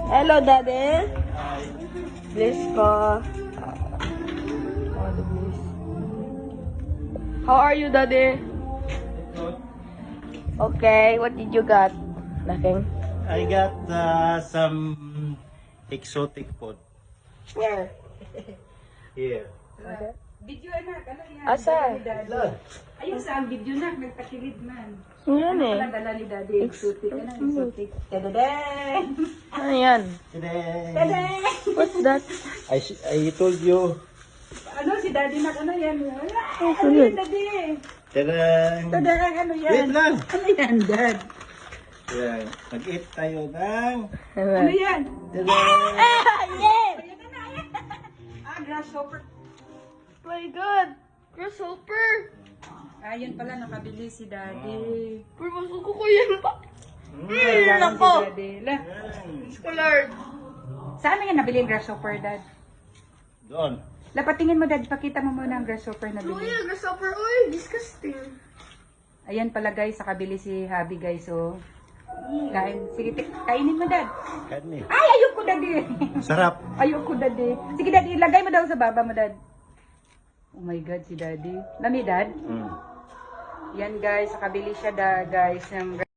Hello, Daddy. Bliss ko. Oh, the bliss. How are you, Daddy? Okay, what did you got? Nothing. I got some exotic food Where? here. Okay. Video anak, ano yan? Asa? Dala ni Daddy. Ayun sa ang video nak, nagpakilid man. Yan eh. Ano dala ni Daddy? Exotic. Ano exotic? Tadadang! Ano yan? Today, Tadang! What's that? I told you. Ano si Daddy nak, ano yan? Oh, Ano yan, Daddy? Tadang! Tadang, ano yan? Wait lang. Ano yan, Dad? Yan. Mag-eat tayo ng Ano yan? tadang! Ah, grasshopper. My God! Grasshopper! Ayun pala, nakabili si Daddy. Pero masuko ko yan pa. Kailangan Nako! si Daddy. La, Scholar! saan na yan nabili yung grasshopper, Dad? Doon. Lapatingin mo, Dad. Pakita mo muna ang grasshopper na bili. Kuya, grasshopper. Uy, disgusting. Ayan pala, guys. Nakabili si Habi, guys. So, kain. Sige, kainin mo, Dad. Kani. Ay, ayoko, Daddy. Sarap. Ayoko, Daddy. Sige, Daddy. Lagay mo daw sa baba mo, Dad. Oh my God, si Daddy. Lami, Dad. Mm. Yan, guys. Nakabili siya, guys, ng